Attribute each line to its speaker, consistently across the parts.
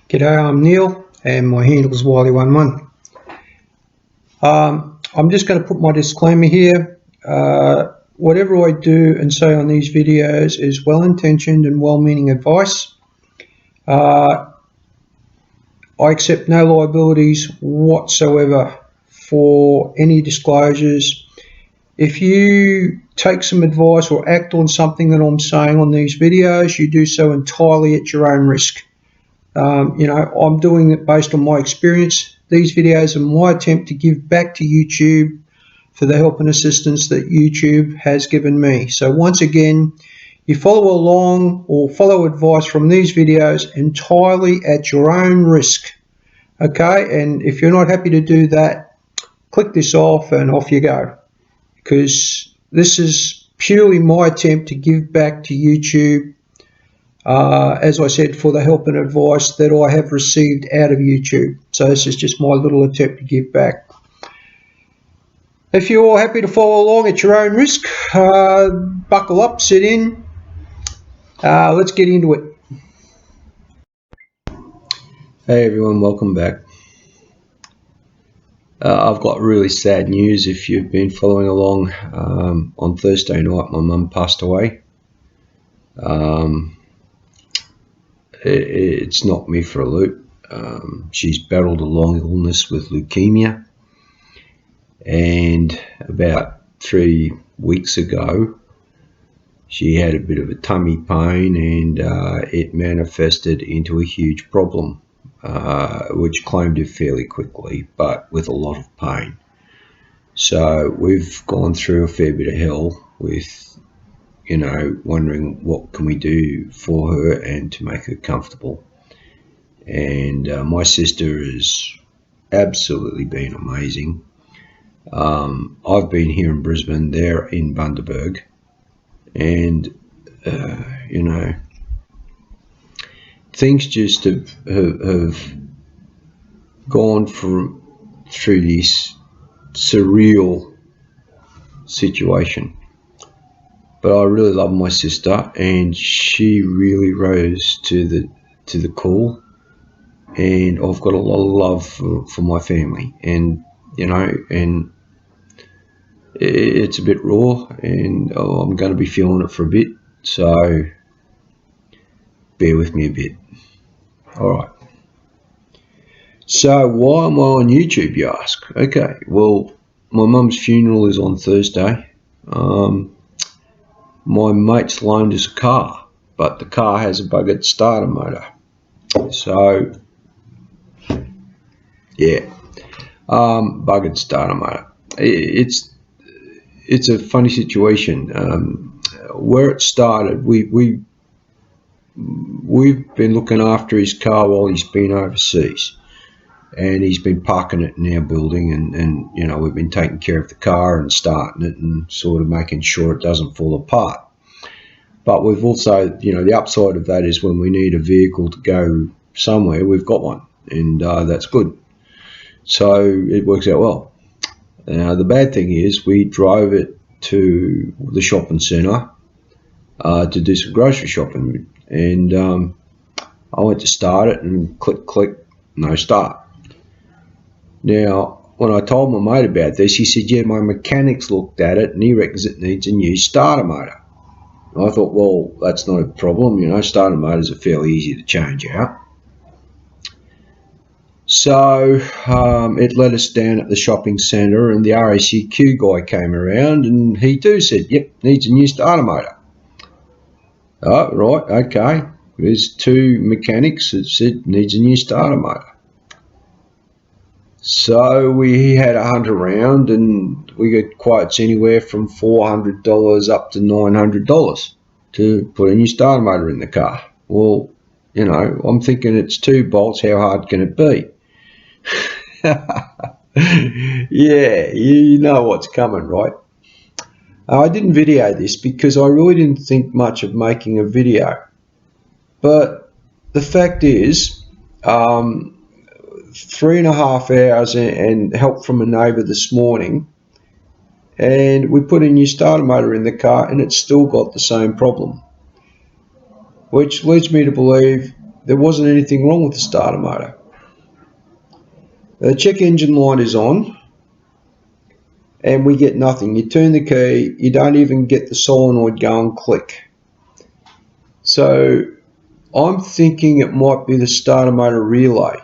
Speaker 1: G'day, I'm Neil and my handle is Wiley11. I'm just going to put my disclaimer here. Whatever I do and say on these videos is well-intentioned and well-meaning advice. I accept no liabilities whatsoever for any disclosures. If you take some advice or act on something that I'm saying on these videos, you do so entirely at your own risk. I'm doing it based on my experience. These videos are my attempt to give back to YouTube for the help and assistance that YouTube has given me. So once again, you follow along or follow advice from these videos entirely at your own risk. Okay, and if you're not happy to do that, click this off and off you go. Because this is purely my attempt to give back to YouTube, as I said, for the help and advice that I have received out of YouTube. So this is just my little attempt to give back. If you're all happy to follow along at your own risk, buckle up, sit in. Let's get into it. Hey everyone, welcome back. I've got really sad news if you've been following along. On Thursday night, my mum passed away. It's knocked me for a loop. She's battled a long illness with leukemia, and about 3 weeks ago she had a bit of a tummy pain, and it manifested into a huge problem, which claimed her fairly quickly but with a lot of pain. So we've gone through a fair bit of hell with wondering what can we do for her and to make her comfortable. And my sister has absolutely been amazing. I've been here in Brisbane, they're in Bundaberg, and things just have gone through this surreal situation. But I really love my sister, and she really rose to the call, and I've got a lot of love for my family, and and it's a bit raw, and I'm going to be feeling it for a bit, so bear with me a bit. Alright, so why am I on YouTube, you ask? Okay, well, my mum's funeral is on Thursday. My mate's loaned us a car, but the car has a buggered starter motor. So, yeah, buggered starter motor. It's a funny situation. Where it started, we've been looking after his car while he's been overseas, and he's been parking it in our building, and we've been taking care of the car and starting it and sort of making sure it doesn't fall apart. But we've also, the upside of that is when we need a vehicle to go somewhere, we've got one, and that's good. So it works out well. Now the bad thing is we drove it to the shopping centre to do some grocery shopping, and I went to start it and click, no start. Now, when I told my mate about this, he said, yeah, my mechanic's looked at it and he reckons it needs a new starter motor. I thought, well, that's not a problem, starter motors are fairly easy to change out. So it led us down at the shopping centre, and the RACQ guy came around, and he too said, yep, needs a new starter motor. Oh, right, okay. There's 2 mechanics that said needs a new starter motor. So we had a hunt around, and we got quotes anywhere from $400 up to $900 to put a new starter motor in the car. Well, I'm thinking it's 2 bolts, how hard can it be? Yeah, you know what's coming, right? I didn't video this because I really didn't think much of making a video. But the fact is, 3.5 hours and help from a neighbour this morning, and we put a new starter motor in the car and it's still got the same problem, which leads me to believe there wasn't anything wrong with the starter motor. The check engine light is on, and we get nothing. You turn the key, you don't even get the solenoid go and click. So I'm thinking it might be the starter motor relay.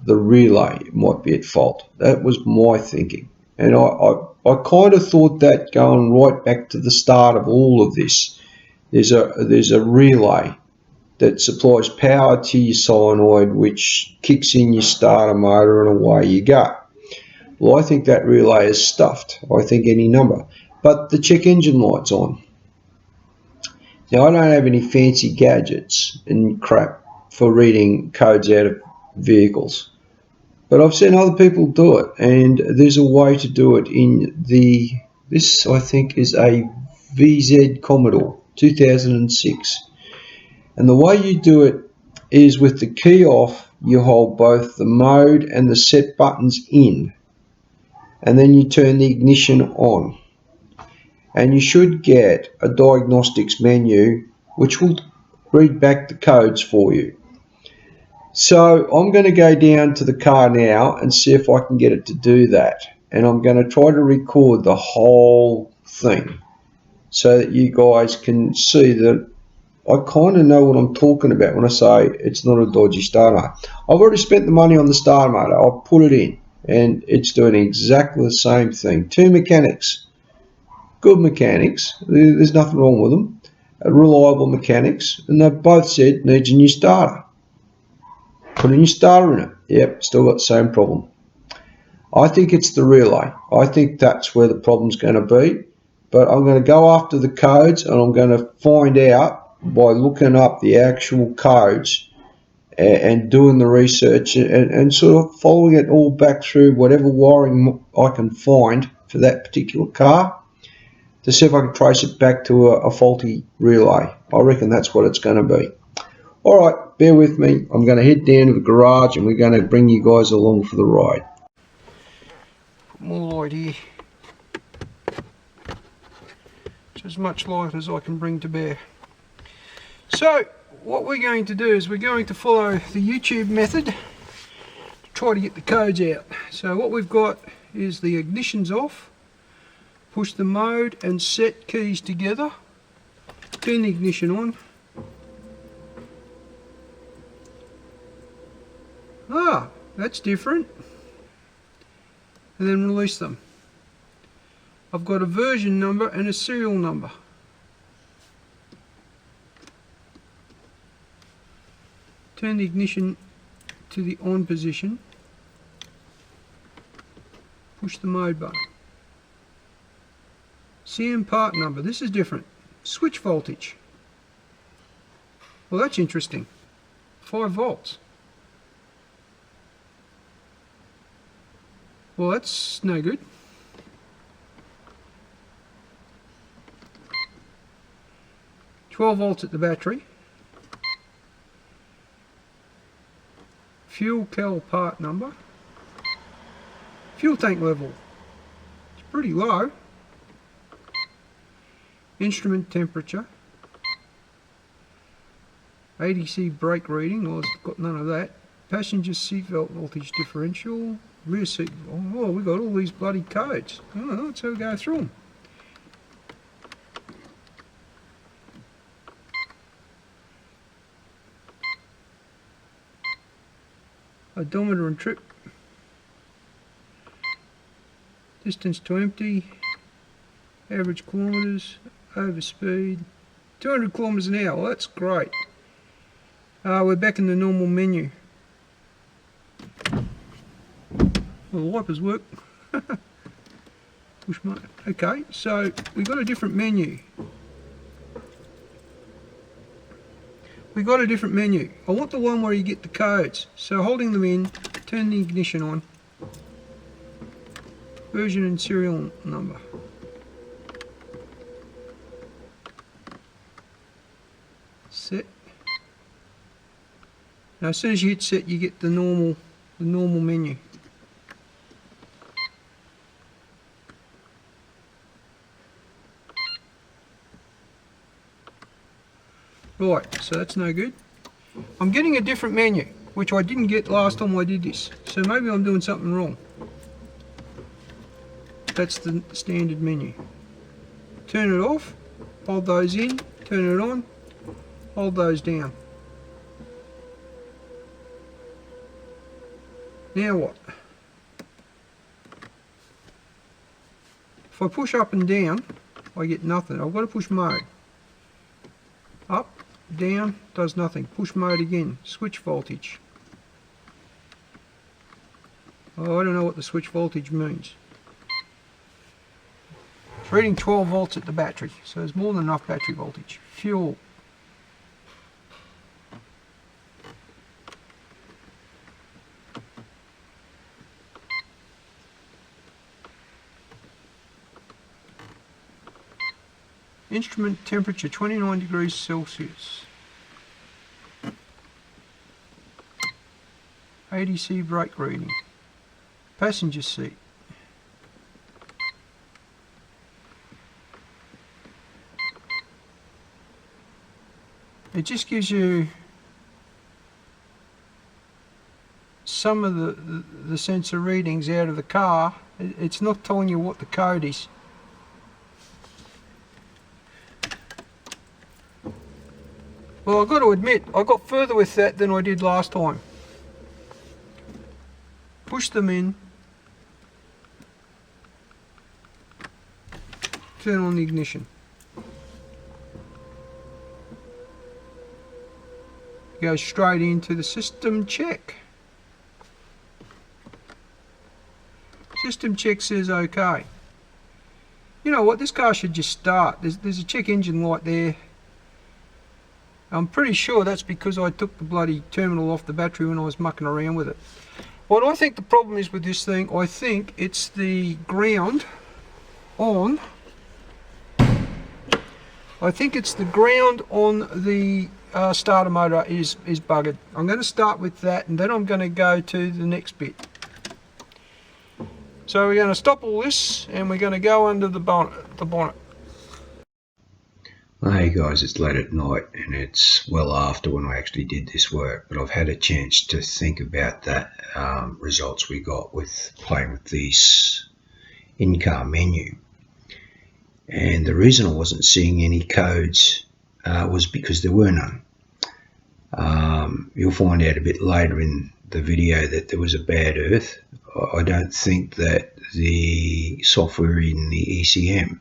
Speaker 1: The relay might be at fault. That was my thinking. And I kind of thought that going right back to the start of all of this. There's a relay that supplies power to your solenoid, which kicks in your starter motor, and away you go. Well, I think that relay is stuffed. I think any number. But the check engine light's on. Now, I don't have any fancy gadgets and crap for reading codes out of vehicles, but I've seen other people do it, and there's a way to do it in this I think is a VZ Commodore 2006. And the way you do it is with the key off, you hold both the mode and the set buttons in, and then you turn the ignition on. And you should get a diagnostics menu which will read back the codes for you. So I'm going to go down to the car now and see if I can get it to do that. And I'm going to try to record the whole thing so that you guys can see that I kind of know what I'm talking about when I say it's not a dodgy starter motor. I've already spent the money on the starter motor. I've put it in and it's doing exactly the same thing. Two mechanics, good mechanics, there's nothing wrong with them, reliable mechanics, and they've both said needs a new starter. Put a new starter in it. Yep, still got the same problem. I think it's the relay. I think that's where the problem's going to be. But I'm going to go after the codes, and I'm going to find out by looking up the actual codes and doing the research and sort of following it all back through whatever wiring I can find for that particular car to see if I can trace it back to a faulty relay. I reckon that's what it's going to be. All right, bear with me. I'm going to head down to the garage and we're going to bring you guys along for the ride. Put more light here. It's as much light as I can bring to bear. So what we're going to do is we're going to follow the YouTube method to try to get the codes out. So what we've got is the ignition's off, push the mode and set keys together, turn the ignition on. Ah, that's different. And then release them. I've got a version number and a serial number. Turn the ignition to the on position. Push the mode button. CM part number. This is different. Switch voltage. Well, that's interesting. 5 volts. Well, that's no good. $12 at the battery. Fuel cal part number. Fuel tank level. It's pretty low. Instrument temperature. ADC brake reading. Well, it's got none of that. Passenger seatbelt voltage differential. Rear seat. Oh, we got all these bloody codes. Oh, let's have a go through them. Odometer and trip. Distance to empty. Average kilometres. Over speed. 200 kilometres an hour. Well, that's great. We're back in the normal menu. Well, the wipers work. Push my. Okay, so we've got a different menu. I want the one where you get the codes. So holding them in, turn the ignition on. Version and serial number. Set. Now as soon as you hit set, you get the normal menu. Right, so that's no good. I'm getting a different menu, which I didn't get last time I did this. So maybe I'm doing something wrong. That's the standard menu. Turn it off, hold those in, turn it on, hold those down. Now what? If I push up and down, I get nothing. I've got to push mode. Up, down, does nothing. Push mode again. Switch voltage. Oh, I don't know what the switch voltage means. It's reading 12 volts at the battery, so there's more than enough battery voltage. Fuel. Instrument temperature 29 degrees Celsius. ADC brake reading. Passenger seat. It just gives you some of the sensor readings out of the car. It's not telling you what the code is. Well, I've got to admit, I got further with that than I did last time. Push them in. Turn on the ignition. Go straight into the system check. System check says OK. You know what, this car should just start. There's a check engine light there. I'm pretty sure that's because I took the bloody terminal off the battery when I was mucking around with it. What I think the problem is with this thing, I think it's the ground on. I think it's the ground on the starter motor is buggered. I'm going to start with that, and then I'm going to go to the next bit. So we're going to stop all this, and we're going to go under the bonnet.
Speaker 2: Hey guys, it's late at night and it's well after when I actually did this work, but I've had a chance to think about that results we got with playing with this in-car menu. And the reason I wasn't seeing any codes was because there were none. You'll find out a bit later in the video that there was a bad earth. I don't think that the software in the ECM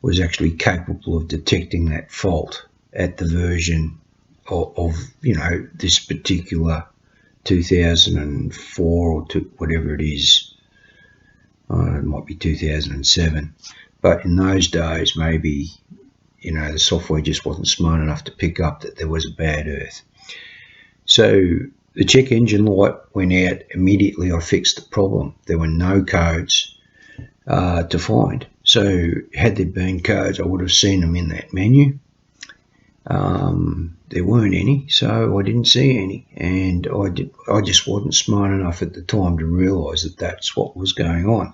Speaker 2: was actually capable of detecting that fault at the version of you know, this particular 2004 or whatever it is. It might be 2007, but in those days maybe, you know, the software just wasn't smart enough to pick up that there was a bad earth. So the check engine light went out immediately. I fixed the problem. There were no codes to find. So had there been codes, I would have seen them in that menu. There weren't any, so I didn't see any, and I just wasn't smart enough at the time to realise that that's what was going on.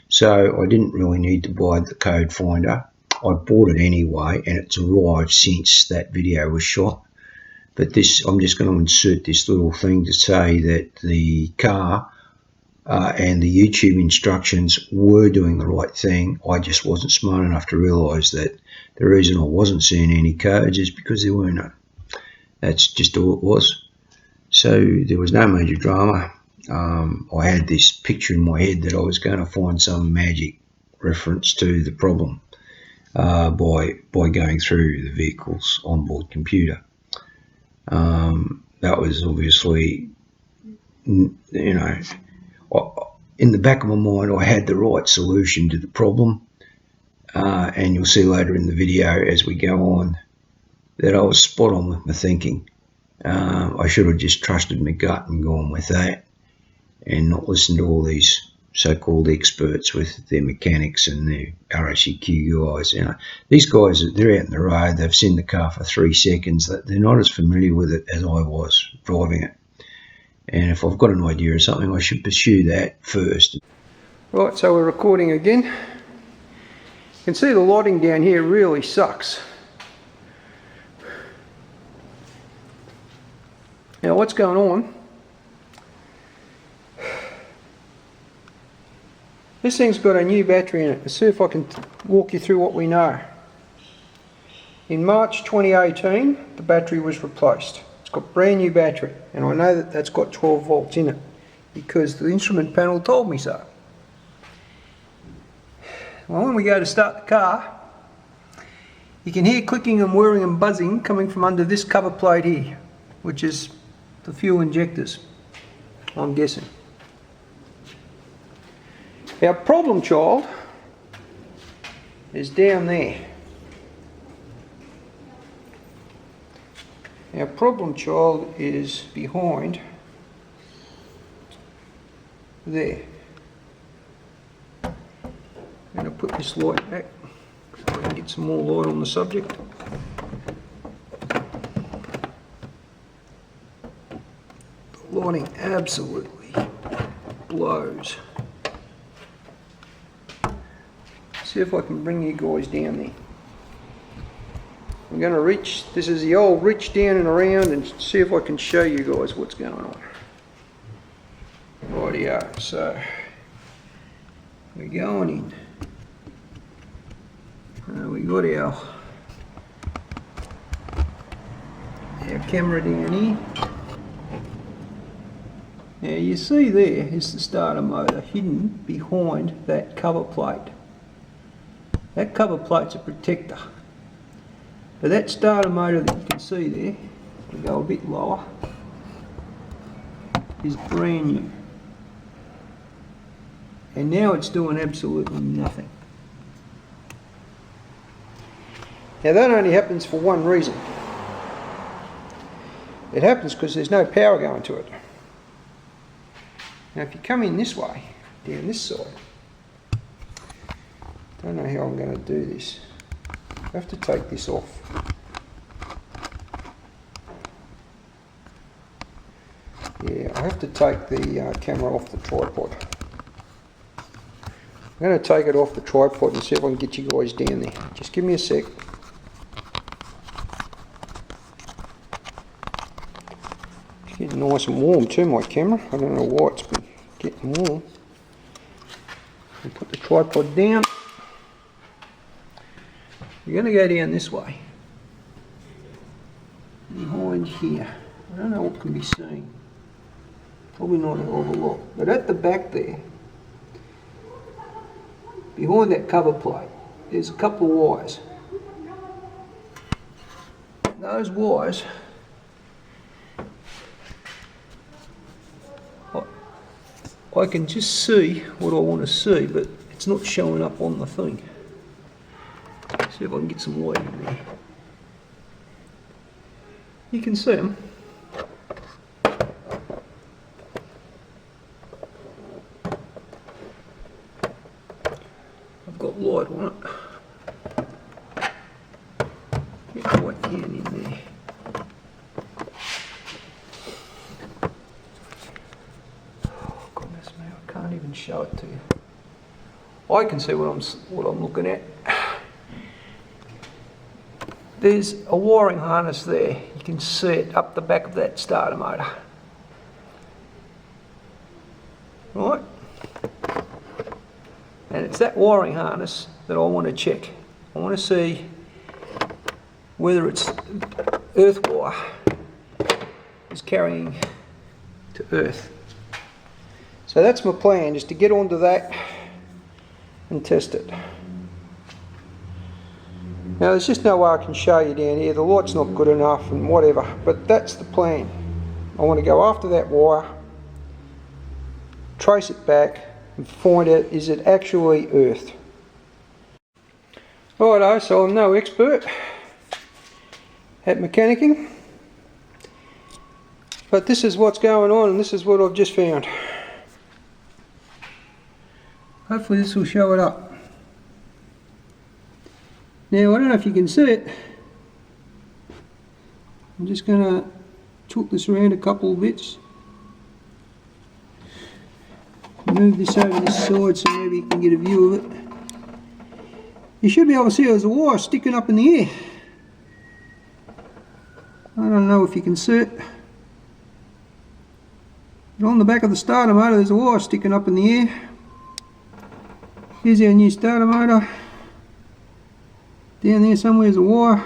Speaker 2: So I didn't really need to buy the code finder. I bought it anyway, and it's arrived since that video was shot. But this, I'm just going to insert this little thing to say that the car and the YouTube instructions were doing the right thing. I just wasn't smart enough to realise that the reason I wasn't seeing any codes is because there were none. That's just all it was. So there was no major drama. I had this picture in my head that I was going to find some magic reference to the problem by going through the vehicle's onboard computer. That was obviously, you know, in the back of my mind I had the right solution to the problem, and you'll see later in the video as we go on that I was spot on with my thinking. I should have just trusted my gut and gone with that and not listened to all these so-called experts with their mechanics and their RACQ guys. You know, these guys, they're out in the road, they've seen the car for 3 seconds, they're not as familiar with it as I was driving it. And if I've got an idea of something, I should pursue that first.
Speaker 1: Right, so we're recording again. You can see the lighting down here really sucks. Now what's going on, this thing's got a new battery in it. Let's see if I can walk you through what we know. In March 2018 the battery was replaced. It's got brand new battery, and I know that that's got 12 volts in it because the instrument panel told me so. Well, when we go to start the car, you can hear clicking and whirring and buzzing coming from under this cover plate here, which is the fuel injectors, I'm guessing. Our problem child is down there. Our problem child is behind there. I'm going to put this light back so I can get some more light on the subject. The lighting absolutely blows. See if I can bring you guys down there. I'm going to reach, this is the old reach down and around, and see if I can show you guys what's going on. Rightio, so we're going in. We got our camera down here. Now you see there is the starter motor hidden behind that cover plate. That cover plate's a protector. But that starter motor that you can see there, we go a bit lower, is brand new. And now it's doing absolutely nothing. Now that only happens for one reason. It happens because there's no power going to it. Now if you come in this way, down this side, don't know how I'm going to do this. I have to take this off. Yeah, I have to take the camera off the tripod. I'm going to take it off the tripod and see if I can get you guys down there. Just give me a sec. It's getting nice and warm too, my camera. I don't know why it's been getting warm. I'll put the tripod down. We're going to go down this way. Behind here. I don't know what can be seen. Probably not a hell of a lot. But at the back there, behind that cover plate, there's a couple of wires. And those wires, I can just see what I want to see, but it's not showing up on the thing. See if I can get some light in there. You can see them. I've got light on it. Get light down in there. Oh goodness me, I can't even show it to you. I can see what I'm looking at. There's a wiring harness there. You can see it up the back of that starter motor. Right? And it's that wiring harness that I want to check. I want to see whether it's earth wire is carrying to earth. So that's my plan, is to get onto that and test it. Now there's just no way I can show you down here, the light's not good enough and whatever, but that's the plan. I want to go after that wire, trace it back and find out, is it actually earth. Righto, so I'm no expert at mechanicking, but this is what's going on and this is what I've just found. Hopefully this will show it up. Now I don't know if you can see it. I'm just going to tilt this around a couple of bits. Move this over this side so maybe you can get a view of it. You should be able to see there's a wire sticking up in the air. I don't know if you can see it. And on the back of the starter motor there's a wire sticking up in the air. Here's our new starter motor. Down there somewhere is a wire.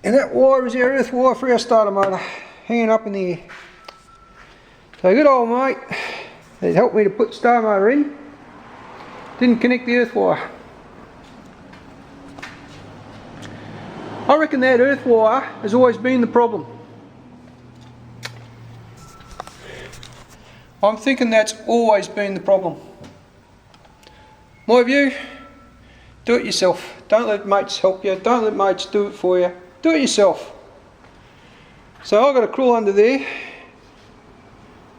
Speaker 1: And that wire is our earth wire for our starter motor, hanging up in the air. So good old mate, that helped me to put the starter motor in, didn't connect the earth wire. I reckon that earth wire has always been the problem. I'm thinking that's always been the problem. My view, do it yourself. Don't let mates help you, don't let mates do it for you. Do it yourself. So I've got to crawl under there,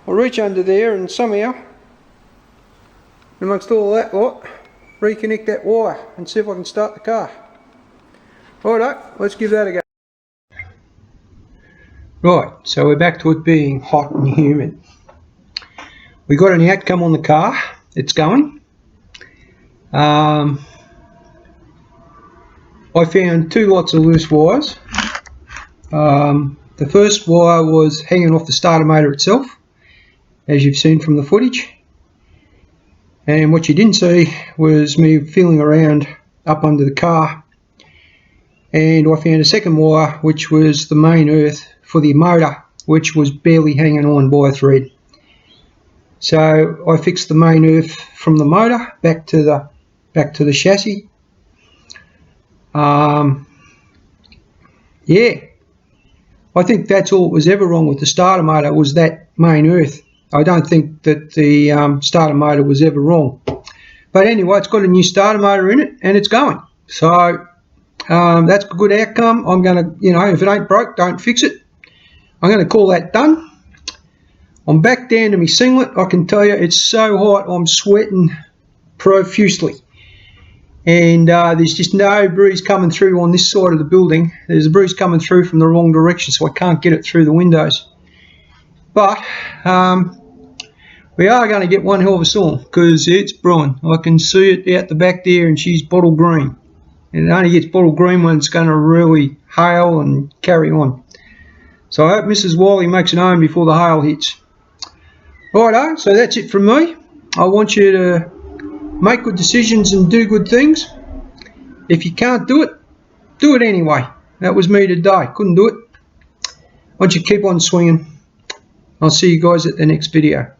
Speaker 1: or reach under there, and somehow, amongst all that lot, reconnect that wire and see if I can start the car. Righto, let's give that a go. Right, so we're back to it being hot and humid. We got an outcome on the car, it's going. I found two lots of loose wires. The first wire was hanging off the starter motor itself, as you've seen from the footage. And what you didn't see was me feeling around up under the car. And I found a second wire, which was the main earth for the motor, which was barely hanging on by a thread. So I fixed the main earth from the motor back to the chassis. Yeah, I think that's all that was ever wrong with the starter motor, was that main earth. I don't think that the starter motor was ever wrong. But anyway, it's got a new starter motor in it and it's going. So that's a good outcome. I'm going to, if it ain't broke, don't fix it. I'm going to call that done. I'm back down to my singlet. I can tell you it's so hot, I'm sweating profusely. And there's just no breeze coming through on this side of the building. There's a breeze coming through from the wrong direction, so I can't get it through the windows. But we are going to get one hell of a storm, because it's brewing. I can see it out the back there, and she's bottle green. And it only gets bottle green when it's going to really hail and carry on. So I hope Mrs. Wiley makes it home before the hail hits. Righto, so that's it from me. I want you to make good decisions and do good things. If you can't do it anyway. That was me today. Couldn't do it. I want you to keep on swinging. I'll see you guys at the next video.